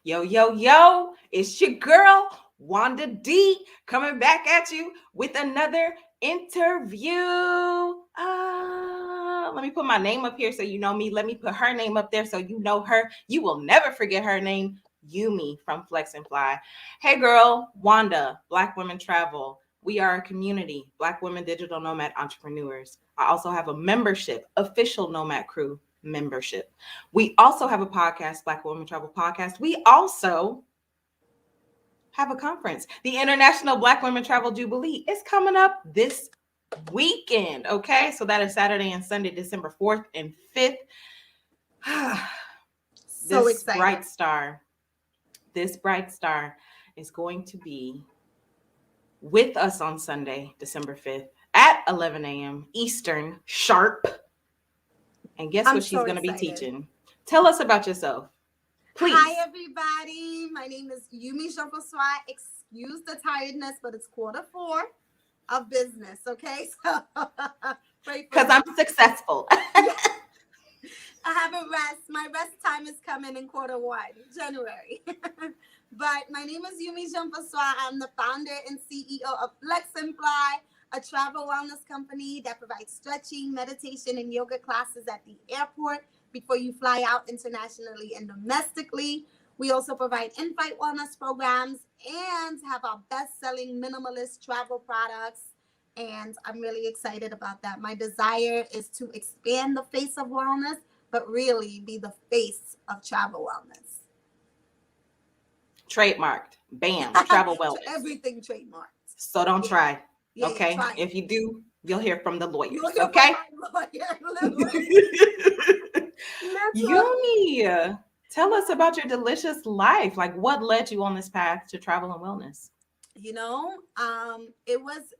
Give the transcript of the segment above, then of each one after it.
Yo, yo, yo, it's your girl, Wanda D, coming back at you with another interview. Let me put my name up here so you know me. Let me put her name up there so you know her. You will never forget her name, Youmie from Flex and Fly. Hey, girl, Wanda, Black Women Travel. We are a community, Black women digital nomad entrepreneurs. I also have a membership, official Nomad Crew membership. We also have a podcast, Black Women Travel Podcast. We also have a conference. The International Black Women Travel Jubilee is coming up this weekend. Okay. So that is Saturday and Sunday, December 4th and 5th. So excited. This bright star is going to be with us on Sunday, December 5th at 11 a.m. Eastern sharp. And guess what she's going to be teaching? Tell us about yourself, please. Hi, everybody. My name is Youmie Jean Francois. Excuse the tiredness, but it's 4:45 of business, okay? So, because I'm successful. I have a rest. My rest time is coming in Q1, January. But my name is Youmie Jean Francois. I'm the founder and CEO of Flex and Fly, a travel wellness company that provides stretching, meditation, and yoga classes at the airport before you fly out internationally and domestically. We also provide in-flight wellness programs and have our best-selling minimalist travel products. And I'm really excited about that. My desire is to expand the face of wellness, but really be the face of travel wellness. Trademarked. Bam. Travel wellness. Everything trademarked. So don't try. Yeah, okay. Try if you do, you'll hear from the lawyers. You'll okay. Youmie, tell us about your delicious life. Like, what led you on this path to travel and wellness? You know, it was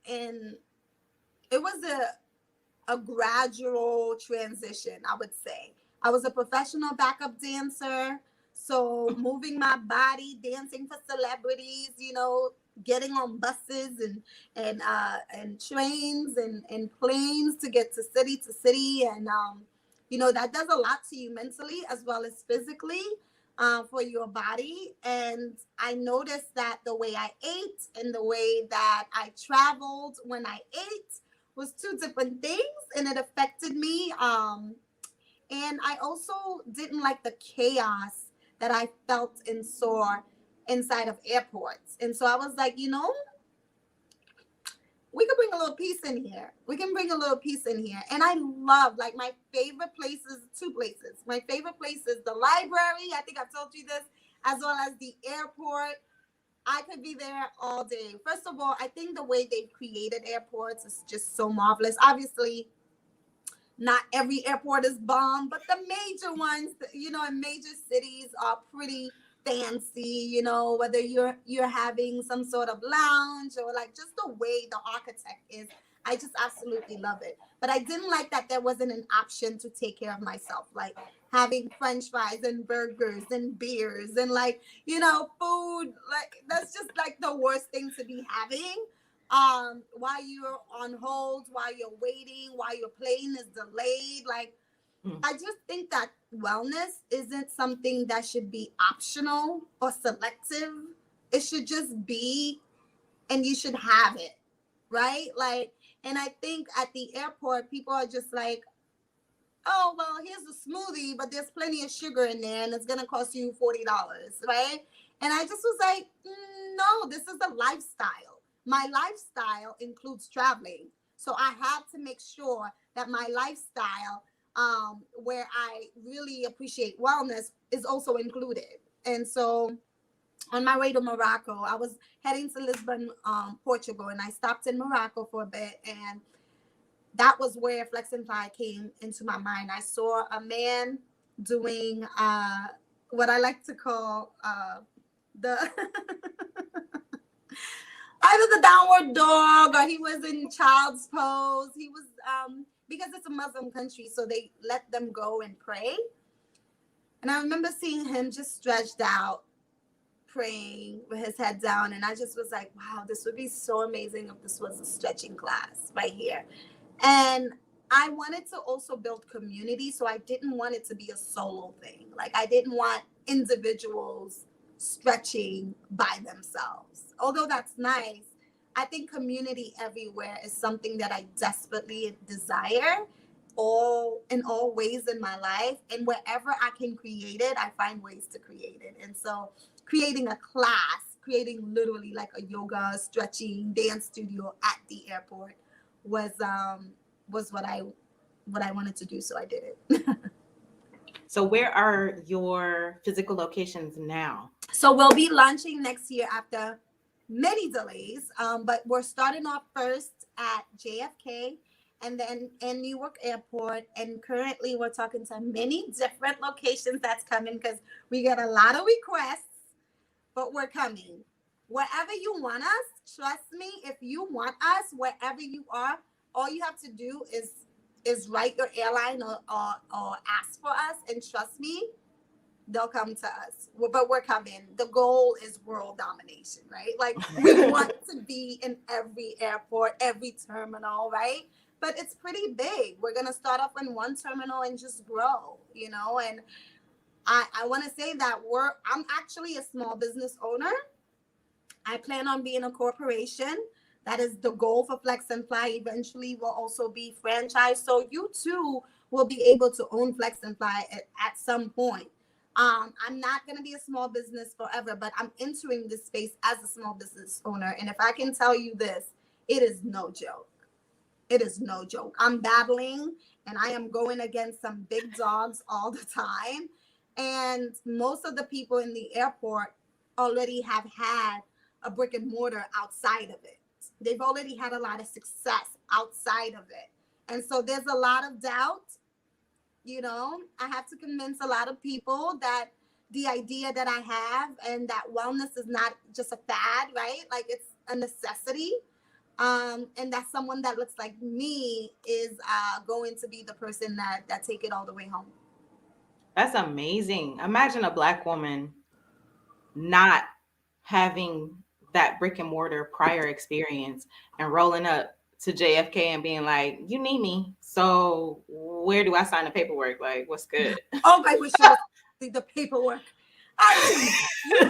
a gradual transition, I would say. I was a professional backup dancer. So moving my body, dancing for celebrities, you know, getting on buses and trains and planes to get to city. And, you know, that does a lot to you mentally as well as physically for your body. And I noticed that the way I ate and the way that I traveled when I ate was two different things, and it affected me. And I also didn't like the chaos that I felt and saw inside of airports. And so I was like, you know, we could bring a little peace in here. And I love, like, my favorite places, two places. My favorite place is the library. I think I've told you this, as well as the airport. I could be there all day. First of all, I think the way they've created airports is just so marvelous. Obviously, not every airport is bomb, but the major ones, you know, in major cities are pretty fancy, you know, whether you're having some sort of lounge or like just the way the architect is. I just absolutely love it. But I didn't like that there wasn't an option to take care of myself, like having French fries and burgers and beers and, like, you know, food. Like, that's just like the worst thing to be having. While you're on hold, while you're waiting, while your plane is delayed. Like, I just think that wellness isn't something that should be optional or selective. It should just be, and you should have it, right? Like, and I think at the airport, people are just like, oh, well, here's a smoothie, but there's plenty of sugar in there, and it's going to cost you $40, right? And I just was like, no, this is a lifestyle. My lifestyle includes traveling. So I have to make sure that my lifestyle, where I really appreciate wellness, is also included. And so on my way to Morocco, I was heading to Lisbon, Portugal, and I stopped in Morocco for a bit. And that was where Flex and Fly came into my mind. I saw a man doing what I like to call the either the downward dog, or he was in child's pose. He was because it's a Muslim country, so they let them go and pray. And I remember seeing him just stretched out, praying with his head down. And I just was like, wow, this would be so amazing if this was a stretching class right here. And I wanted to also build community, so I didn't want it to be a solo thing. Like, I didn't want individuals stretching by themselves. Although that's nice, I think community everywhere is something that I desperately desire all ways in my life, and wherever I can create it, I find ways to create it. And so creating a class, creating literally like a yoga, stretching, dance studio at the airport was what I wanted to do, so I did it. So where are your physical locations now? So we'll be launching next year after many delays, but we're starting off first at JFK and then in Newark Airport. And currently we're talking to many different locations that's coming because we get a lot of requests, but we're coming. Wherever you want us, trust me, if you want us, wherever you are, all you have to do is write your airline or ask for us, and trust me, they'll come to us. But we're coming. The goal is world domination, right? Like we want to be in every airport, every terminal, right? But it's pretty big. We're gonna start off in one terminal and just grow, you know. And I want to say that I'm actually a small business owner. I plan on being a corporation. That is the goal for Flex and Fly. Eventually, will also be franchise. So you too will be able to own Flex and Fly at some point. I'm not going to be a small business forever, but I'm entering this space as a small business owner. And if I can tell you this, it is no joke. It is no joke. I'm battling and I am going against some big dogs all the time. And most of the people in the airport already have had a brick and mortar outside of it. They've already had a lot of success outside of it. And so there's a lot of doubt. You know, I have to convince a lot of people that the idea that I have and that wellness is not just a fad, right? Like it's a necessity. And that someone that looks like me is going to be the person that take it all the way home. That's amazing. Imagine a Black woman not having that brick and mortar prior experience and rolling up to JFK and being like, you need me. So where do I sign the paperwork? Like, what's good? Oh, I wish you would see the paperwork. I mean,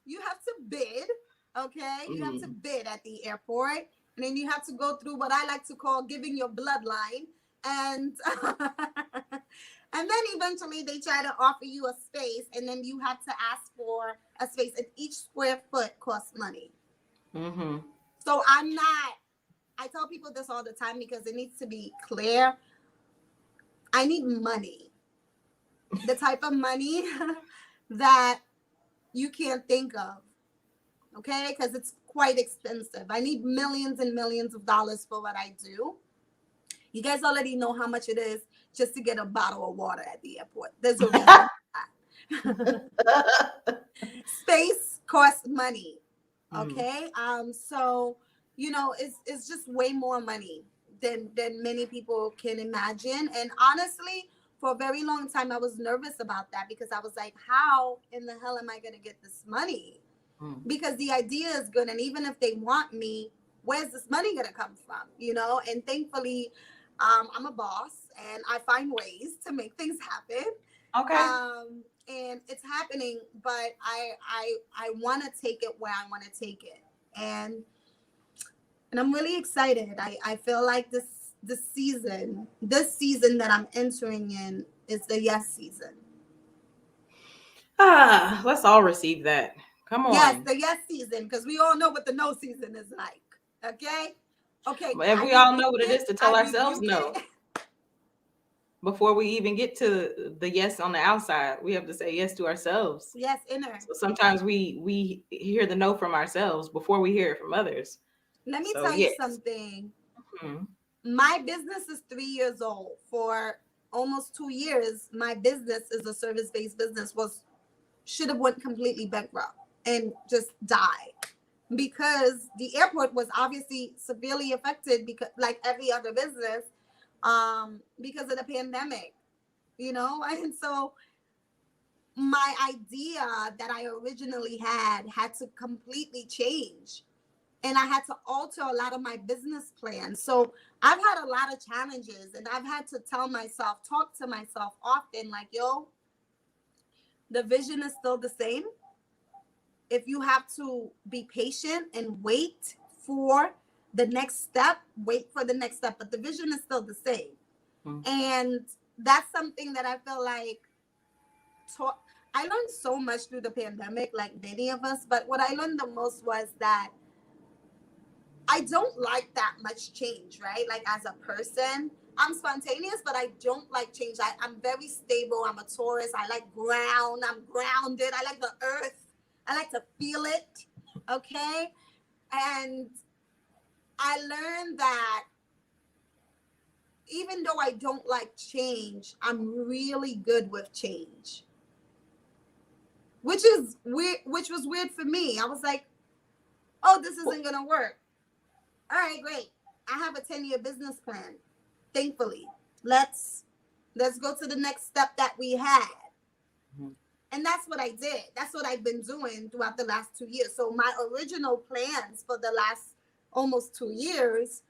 you have to bid, okay? You have to bid at the airport, and then you have to go through what I like to call giving your bloodline, and and then eventually they try to offer you a space, and then you have to ask for a space, and each square foot costs money. Mm-hmm. So I tell people this all the time because it needs to be clear. I need money. The type of money that you can't think of, okay? Because it's quite expensive. I need millions and millions of dollars for what I do. You guys already know how much it is just to get a bottle of water at the airport. There's a reason for that. Space costs money, okay? So, you know, it's just way more money than many people can imagine. And honestly, for a very long time, I was nervous about that because I was like, how in the hell am I going to get this money? Because the idea is good. And even if they want me, where's this money going to come from? You know, and thankfully, I'm a boss and I find ways to make things happen. Okay. And it's happening, but I want to take it where I want to take it. And I'm really excited. I feel like this season that I'm entering in is the yes season. Let's all receive that. Come on. Yes, the yes season, because we all know what the no season is like. Okay. And we all know what it is to tell ourselves no. Before we even get to the yes on the outside, we have to say yes to ourselves. Yes, inner. So sometimes we hear the no from ourselves before we hear it from others. Let me tell you something. Mm-hmm. My business is 3 years old. For almost 2 years, my business is a service-based business. Should have went completely bankrupt and just died because the airport was obviously severely affected because, like every other business, because of the pandemic, you know. And so my idea that I originally had to completely change. And I had to alter a lot of my business plans. So I've had a lot of challenges and I've had to talk to myself often like, yo, the vision is still the same. if you have to be patient and wait for the next step, wait for the next step, but the vision is still the same. And that's something that I feel like I learned so much through the pandemic, like many of us, but what I learned the most was that I don't like that much change, right? Like as a person, I'm spontaneous, but I don't like change. I'm very stable. I'm a Taurus. I like ground. I'm grounded. I like the earth. I like to feel it. Okay. And I learned that even though I don't like change, I'm really good with change. Which is weird, which was weird for me. I was like, oh, this isn't gonna work. All right, great. I have a 10-year business plan. Thankfully. Let's go to the next step that we had. And that's what I did. That's what I've been doing throughout the last 2 years. So my original plans for the last almost 2 years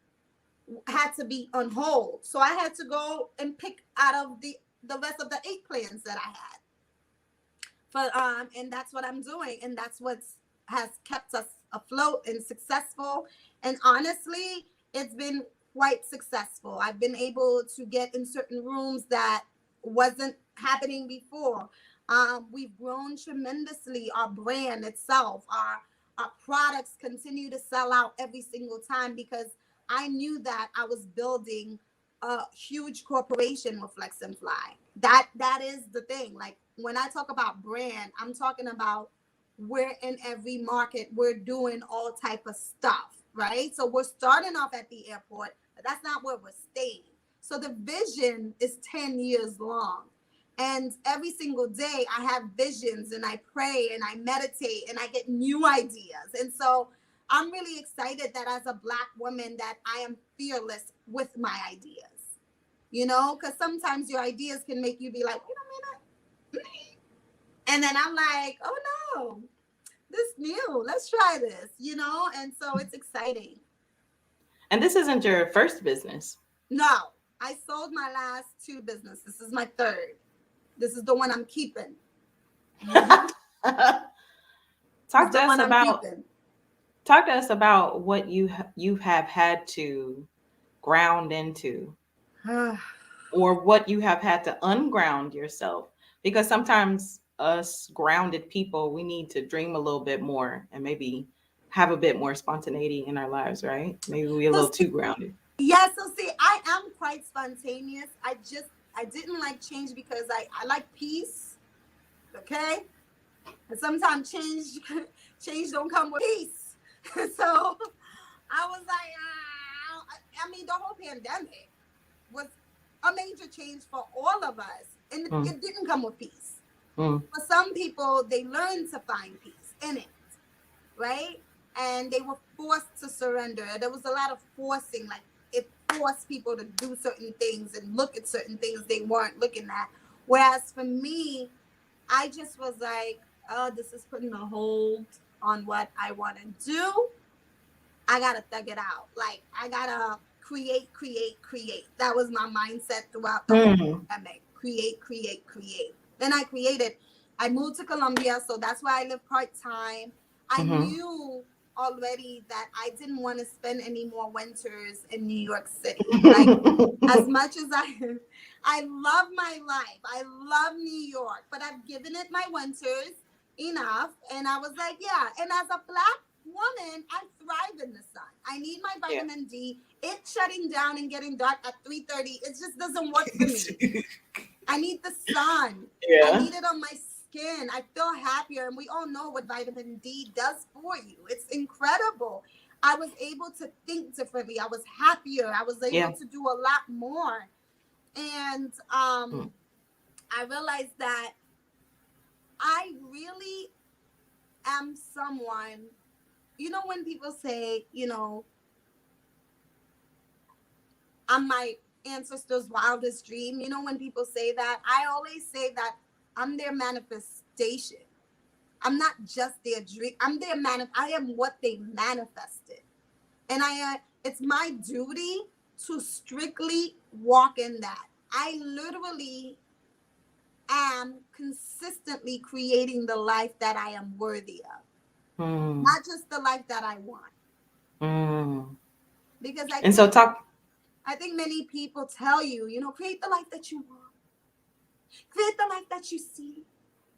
had to be on hold. So I had to go and pick out of the rest of the 8 plans that I had. And that's what I'm doing. And that's what has kept us afloat and successful. And honestly, it's been quite successful. I've been able to get in certain rooms that wasn't happening before. We've grown tremendously. Our brand itself, our products continue to sell out every single time because I knew that I was building a huge corporation with Flex and Fly. That is the thing. Like when I talk about brand, I'm talking about we're in every market. We're doing all type of stuff, right? So we're starting off at the airport, but that's not where we're staying. So the vision is 10 years long. And every single day I have visions and I pray and I meditate and I get new ideas. And so I'm really excited that as a Black woman that I am fearless with my ideas, you know, because sometimes your ideas can make you be like, wait a minute. And then I'm like, oh no, this new, let's try this, you know? And so it's exciting. And this isn't your first business. No, I sold my last 2 businesses. This is my 3rd. This is the one I'm keeping. Talk to us about what you have had to ground into or what you have had to unground yourself, because sometimes us grounded people, we need to dream a little bit more and maybe have a bit more spontaneity in our lives, right? Maybe we're a little too grounded. Yeah, so see, I am quite spontaneous. I didn't like change because I like peace. Okay? And sometimes change don't come with peace. So I was like, I mean, the whole pandemic was a major change for all of us. And it didn't come with peace. For some people, they learned to find peace in it, right? And they were forced to surrender. There was a lot of forcing, like it forced people to do certain things and look at certain things they weren't looking at. Whereas for me, I just was like, oh, this is putting a hold on what I want to do. I got to thug it out. Like, I got to create. That was my mindset throughout the whole pandemic. Create. Then I created. I moved to Colombia, so that's why I live part-time. I knew already that I didn't want to spend any more winters in New York City. Like, as much as I love my life, I love New York, but I've given it my winters enough. And I was like, yeah. And as a Black woman, I thrive in the sun. I need my vitamin D. It's shutting down and getting dark at 3:30. It just doesn't work for me. I need the sun. I need it on my skin. I feel happier. And we all know what vitamin D does for you. It's incredible. I was able to think differently. I was happier. I was able to do a lot more. And I realized that I really am someone, you know, when people say, you know, I'm my ancestors' wildest dream, you know, when people say that, I always say that I'm their manifestation. I'm not just their dream. I'm their I am what they manifested. And it's my duty to strictly walk in that. I literally am consistently creating the life that I am worthy of. Mm. not just the life that I want. Mm. Because And so talk. I think many people tell you, create the life that you want, create the life that you see.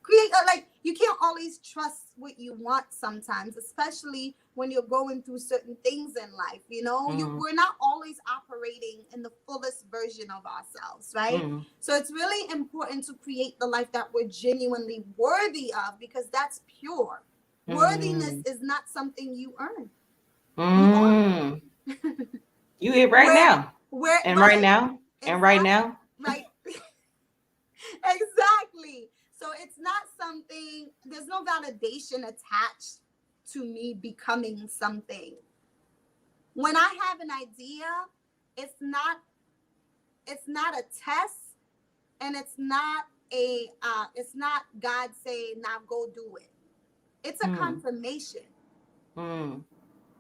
Create like you can't always trust what you want sometimes, especially when you're going through certain things in life. Mm. We're not always operating in the fullest version of ourselves, right? Mm. So it's really important to create the life that we're genuinely worthy of, because that's pure. Worthiness Mm. is not something you earn. You Mm. are. You here right where now. where And right right, now. And right exactly, now. right. Exactly. So it's not something, there's no validation attached to me becoming something. When I have an idea, it's not it's not a test, and it's not God saying now go do it. It's a Mm. confirmation. Mm. Of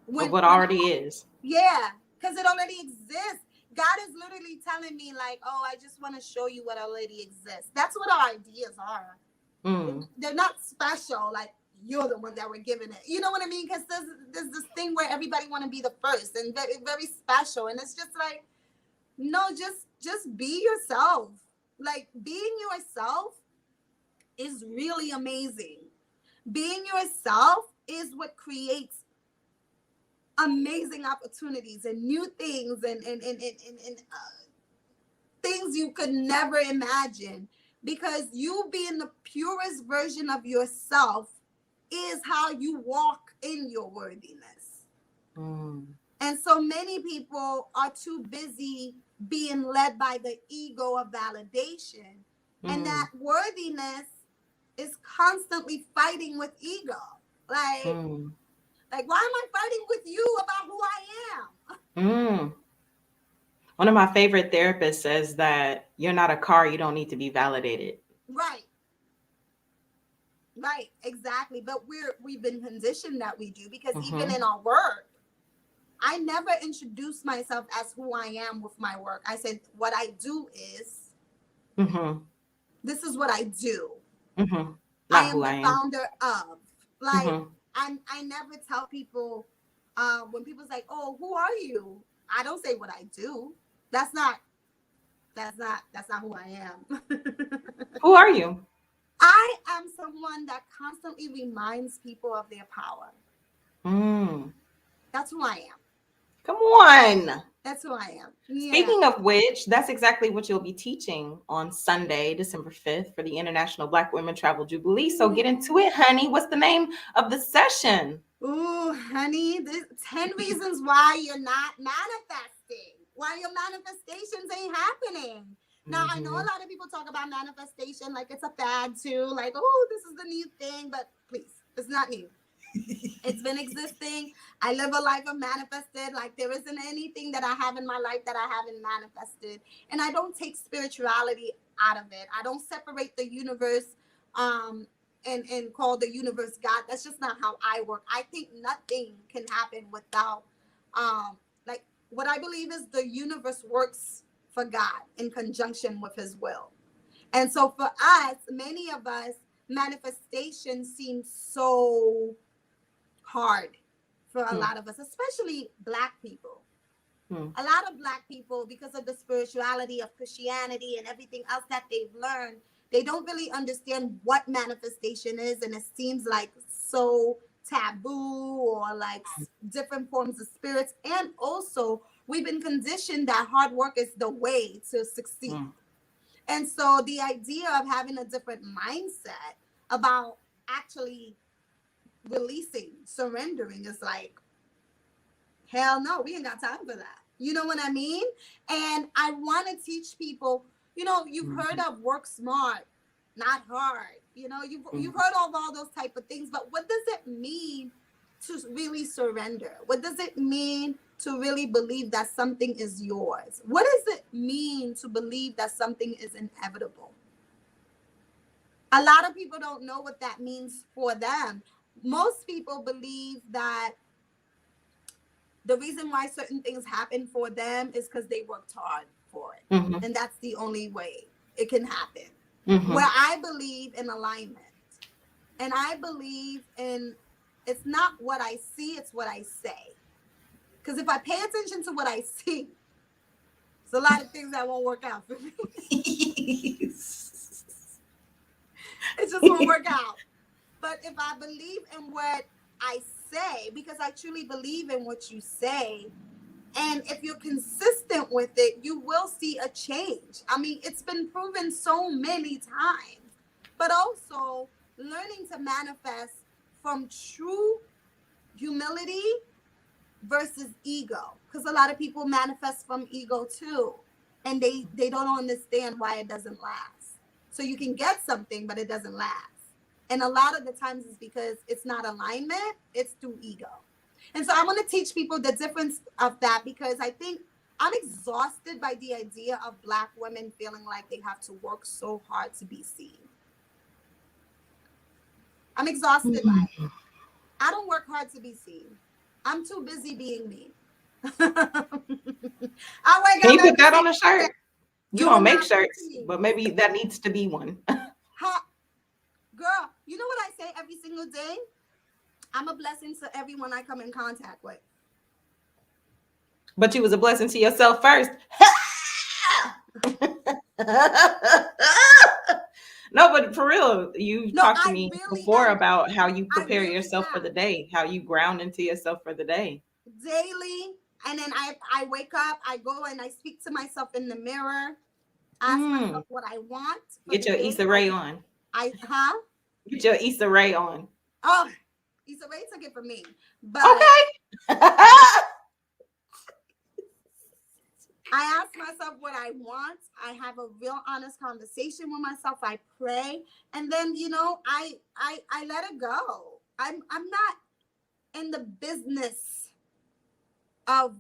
When what when already is. Yeah, because it already exists. God is literally telling me, like, oh, I just want to show you what already exists. That's what our ideas are. Mm. They're not special. Like, you're the one that we're giving it. You know what I mean? Because there's this thing where everybody want to be the first and very, very special, and it's just like, no, just be yourself. Like, being yourself is really amazing. Being yourself is what creates amazing opportunities and new things, and things you could never imagine, because you being the purest version of yourself is how you walk in your worthiness. Mm. And so many people are too busy being led by the ego of validation, and Mm. that worthiness is constantly fighting with ego. like Mm. like, why am I fighting with you about who I am? Mm. One of my favorite therapists says that you're not a car, you don't need to be validated. Right. Right, exactly. But we've been conditioned that we do, because even Mm-hmm. in our work, I never introduced myself as who I am with my work. I said what I do is, Mm-hmm. this is what I do. Mm-hmm. I Not am who I the am. founder of. Like, Mm-hmm. I never tell people, when people's like, "Oh, who are you?" I don't say what I do. That's not that's not who I am. Who are you? I am someone that constantly reminds people of their power. Mm. That's who I am. Come on. That's who I am. Yeah. Speaking of which, that's exactly what you'll be teaching on Sunday, December 5th, for the International Black Women Travel Jubilee. So get into it, honey. What's the name of the session? Ooh, honey, this 10 reasons why you're not manifesting. Why your manifestations ain't happening. Now, I know a Mm-hmm. lot of people talk about manifestation like it's a fad too, like, oh, this is the new thing, but please, it's not new. It's been existing. I live a life of manifested. Like, there isn't anything that I have in my life that I haven't manifested. And I don't take spirituality out of it. I don't separate the universe um and call the universe God. That's just not how I work. I think nothing can happen without like, what I believe is the universe works for God in conjunction with his will. And so for us, many of us, manifestation seems so hard for a Hmm. lot of us, especially Black people. Hmm. A lot of Black people, because of the spirituality of Christianity and everything else that they've learned, they don't really understand what manifestation is, and it seems like so taboo, or like different forms of spirits. And also, we've been conditioned that hard work is the way to succeed. Hmm. And so the idea of having a different mindset about actually releasing, surrendering is like, hell no, we ain't got time for that. You know what I mean? And I want to teach people, you've heard of work smart, not hard. Hmm. You've heard of all those type of things, but what does it mean to really surrender? What does it mean to really believe that something is yours? What does it mean to believe that something is inevitable? A lot of people don't know what that means for them. Most people believe that the reason why certain things happen for them is because they worked hard for it. Hmm. And that's the only way it can happen. Hmm. Where I believe in alignment, and I believe in It's not what I see, it's what I say. Because if I pay attention to what I see, there's a lot of things that won't work out for me. It just won't work out. But if I believe in what I say, because I truly believe in what you say, and if you're consistent with it, you will see a change. I mean, it's been proven so many times. But also learning to manifest from true humility versus ego. Because a lot of people manifest from ego too. And they don't understand why it doesn't last. So you can get something, but it doesn't last. And a lot of the times it's because it's not alignment, it's through ego. And so I want to teach people the difference of that, because I think I'm exhausted by the idea of Black women feeling like they have to work so hard to be seen. I'm exhausted by it. I don't work hard to be seen. I'm too busy being me. I wake Can you up put that on a every shirt? day You don't doing make my shirts, routine. but maybe that needs to be one. Girl, you know what I say every single day? I'm a blessing to everyone I come in contact with. But you was a blessing to yourself first. No, but for real, you talked to me before about how you prepare yourself for the day, how you ground into yourself for the day. Daily. And then I wake up, I go and I speak to myself in the mirror, ask myself what I want. Get your Issa Rae on. Get your Issa Rae on. Oh, Issa Rae took it from me. But okay. I ask myself what I want. I have a real honest conversation with myself. I pray. And then, you know, I let it go. I'm not in the business of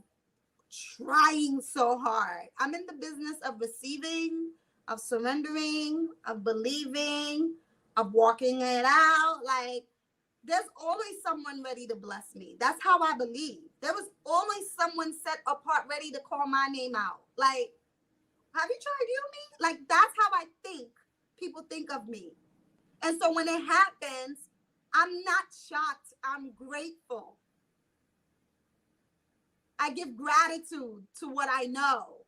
trying so hard. I'm in the business of receiving, of surrendering, of believing, of walking it out. Like, there's always someone ready to bless me. That's how I believe. There was always someone set apart ready to call my name out. Like, have you tried Youmie? Like, that's how I think people think of me. And so when it happens, I'm not shocked. I'm grateful. I give gratitude to what I know.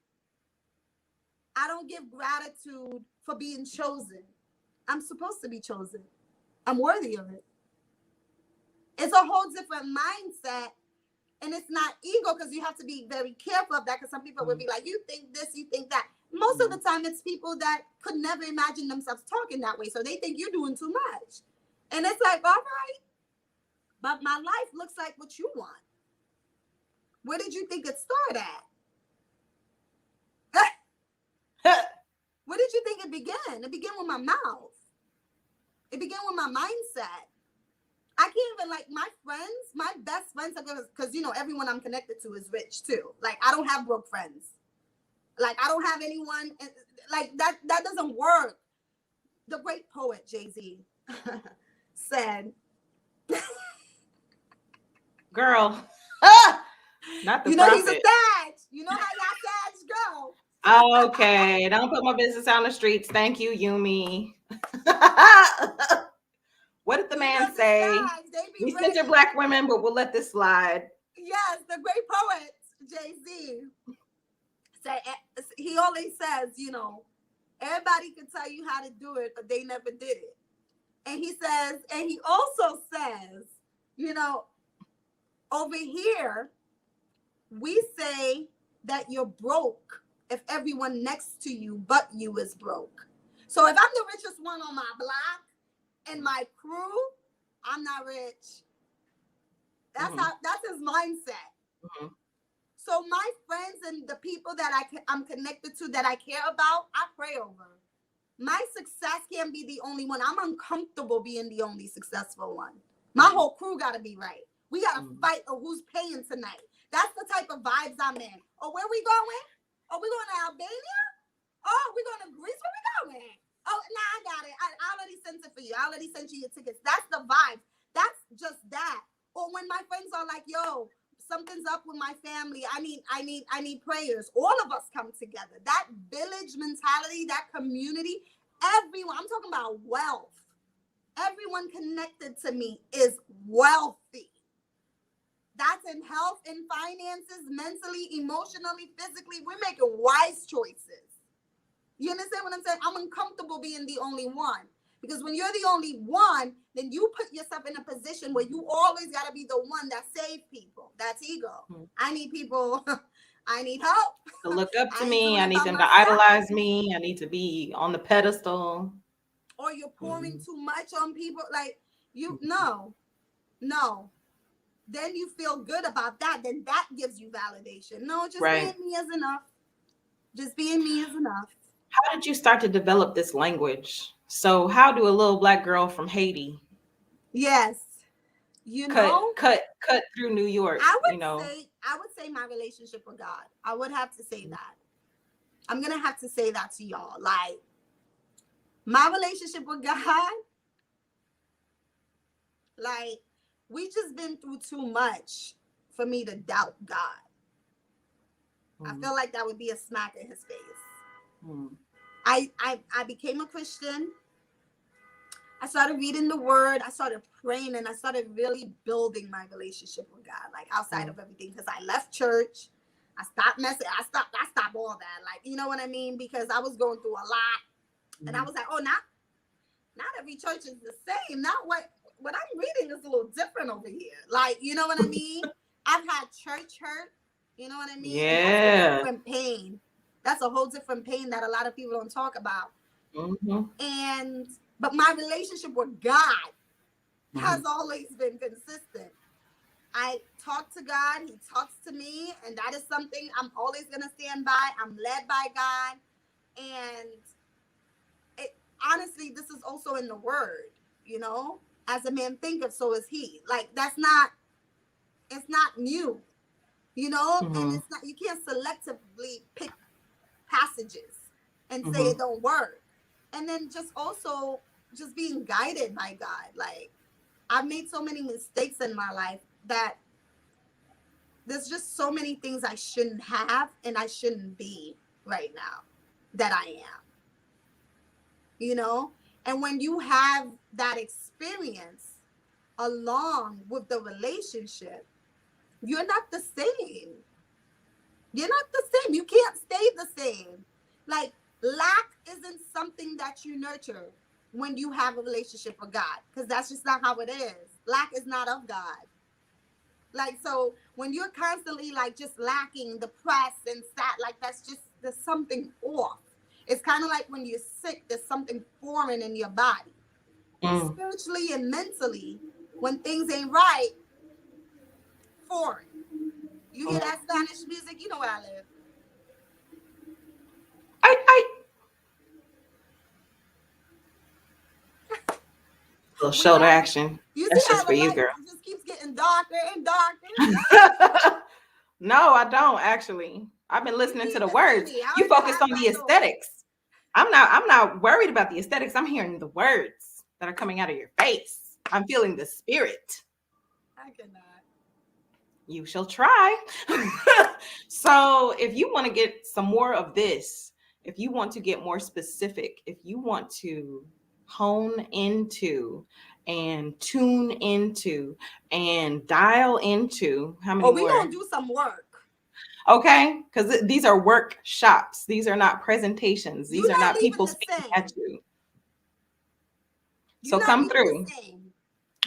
I don't give gratitude for being chosen. I'm supposed to be chosen. I'm worthy of it. It's a whole different mindset. And it's not ego, because you have to be very careful of that, because some people will be like, you think this, you think that. Most of the time, it's people that could never imagine themselves talking that way. So they think you're doing too much. And it's like, all right, but my life looks like what you want. Where did you think it started at? Where did you think it began? It began with my mouth. It began with my mindset. I can't even, like, my friends, my best friends, because, you know, everyone I'm connected to is rich too. Like, I don't have broke friends. Like, I don't have anyone, like, that doesn't work. The great poet Jay-Z said, girl, not the you know, prophet. he's a Sag. You know how y'all Sags go. Okay, don't put my business on the streets. Thank you, Youmie. What did the man say? We center Black women, but we'll let this slide. Yes, the great poet Jay-Z said, he always says, you know, everybody can tell you how to do it, but they never did it. And he says, and he also says, you know, over here, we say that you're broke if everyone next to you but you is broke. So if I'm the richest one on my block and my crew, I'm not rich. That's that's his mindset. So my friends and the people that I'm connected to, that I care about, I pray over. My success can't be the only one. I'm uncomfortable being the only successful one. My whole crew got to be right. We got to fight over who's paying tonight. That's the type of vibes I'm in. Oh, where we going? Oh, we going to Albania? Oh, we going to Greece? Where we going? Oh, nah, I got it. I already sent it for you. I already sent you your tickets. That's the vibe. That's just that. Or when my friends are like, yo, something's up with my family. I need prayers. All of us come together. That village mentality, that community, everyone. I'm talking about wealth. everyone connected to me is wealthy. That's in health and finances, mentally, emotionally, physically. We're making wise choices. You understand what I'm saying? I'm uncomfortable being the only one. Because when you're the only one, then you put yourself in a position where you always got to be the one that saves people. That's ego. I need people. I need help. To look up to I ain't me. doing I it need by them to myself. idolize me. I need to be on the pedestal. Or you're pouring too much on people. Like, no. Then you feel good about that. Then that gives you validation. No, just being me is enough. Just being me is enough. How did you start to develop this language? So how do a little Black girl from Haiti Yes. cut through New York? I would say my relationship with God. I would have to say that. I'm gonna have to say that to y'all. Like, my relationship with God, like, we just been through too much for me to doubt God. I feel like that would be a smack in his face. I became a Christian. I started reading the word. I started praying, and I started really building my relationship with God, like outside of everything. Because I left church. I stopped messing. I stopped all that. Like, you know what I mean? Because I was going through a lot. And I was like, oh, not every church is the same. Not what I'm reading is a little different over here. Like, you know what I mean? I've had church hurt. You know what I mean? Yeah. And that's a different pain. That's a whole different pain that a lot of people don't talk about. But my relationship with God has always been consistent. I talk to God, he talks to me, and that is something I'm always going to stand by. I'm led by God. And honestly, this is also in the word, you know, as a man thinketh, so is he. Like, it's not new, you know, and it's not, you can't selectively pick passages and say it don't work. And then just being guided by God. Like, I've made so many mistakes in my life that there's just so many things I shouldn't have and I shouldn't be right now that I am. You know? And when you have that experience along with the relationship, you're not the same. You're not the same. You can't stay the same. Like, lack isn't something that you nurture when you have a relationship with God, because that's just not how it is. Lack is not of God. Like, so when you're constantly like just lacking, depressed and sad, like there's something off. It's kind of like when you're sick, there's something foreign in your body. Spiritually and mentally, when things ain't right, foreign. You hear that Spanish music, you know where I live. Little shoulder action. You That's see just how for the you, light girl. just keeps getting darker and darker? No, I don't actually. I've been listening to the words. You focus on the aesthetics. I'm not worried about the aesthetics. I'm hearing the words that are coming out of your face. I'm feeling the spirit. I cannot. You shall try. So if you want to get some more of this, if you want to get more specific, if you want to hone into and tune into and dial into how many more? We're going to do some work. Okay, because these are workshops. These are not presentations. These are not people speaking at you. So come through.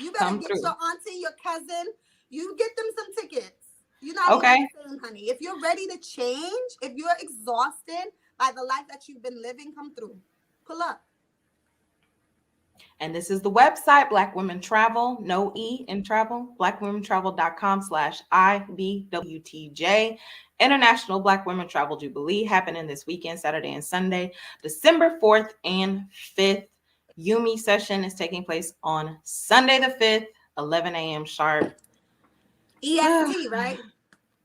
You better get your auntie, your cousin. You get them some tickets. You're not even the same, honey. If you're ready to change, if you're exhausted by the life that you've been living, come through. Pull up. And this is the website, Black Women Travel, no E in travel, blackwomentravel.com/IBWTJ. International Black Women Travel Jubilee happening this weekend, Saturday and Sunday, December 4th and 5th. Youmie session is taking place on Sunday the 5th, 11 a.m. sharp. EST, right?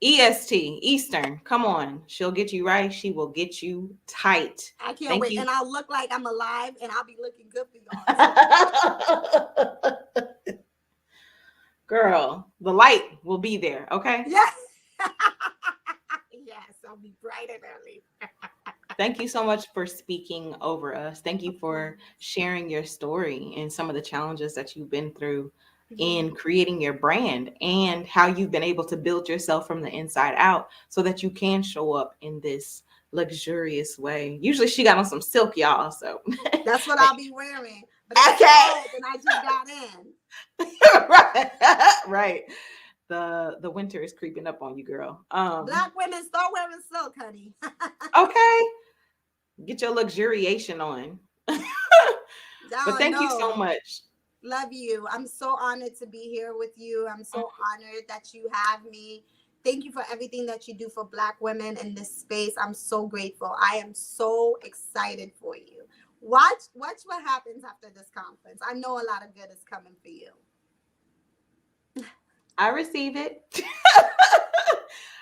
EST, Eastern. Come on. She'll get you right. She will get you tight. I can't wait. And I'll look like I'm alive and I'll be looking good for y'all. Girl, the light will be there, okay? Yes. Yes, I'll be bright and early. Thank you so much for speaking over us. Thank you Of for course. sharing your story and some of the challenges that you've been through Yeah. in creating your brand and how you've been able to build yourself from the inside out so that you can show up in this luxurious way. Usually she got on some silk, y'all. So That's what I'll be wearing. But it's okay. cold and I just got in. Right. Right. The winter is creeping up on you, girl. Black women, start wearing silk, honey. Okay. Get your luxuriation on. But Oh, thank you so no. much. Love you. I'm so honored to be here with you. I'm so honored that you have me. Thank you for everything that you do for Black women in this space. I'm so grateful. I am so excited for you. Watch what happens after this conference. I know a lot of good is coming for you. I receive it.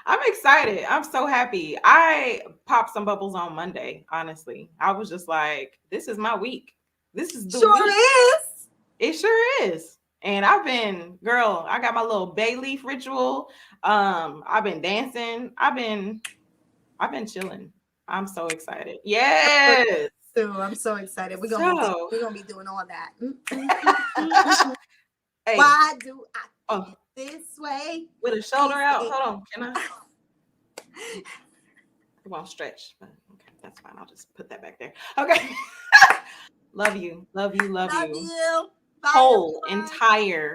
I'm excited. I'm so happy. I popped some bubbles on Monday, honestly. I was just like, this is my week. This is the Sure week. is. It sure is. And I've been, girl, I got my little bay leaf ritual. I've been dancing. I've been chilling. I'm so excited. Yes. So I'm so excited. So, We're gonna be doing all that. hey, Why do I oh, feel this way? with a shoulder They out. say, Hold on. Can I? It won't stretch, but okay, that's fine. I'll just put that back there. Okay. Love you. Love you. Love love you. you. Bye, Whole everyone. entire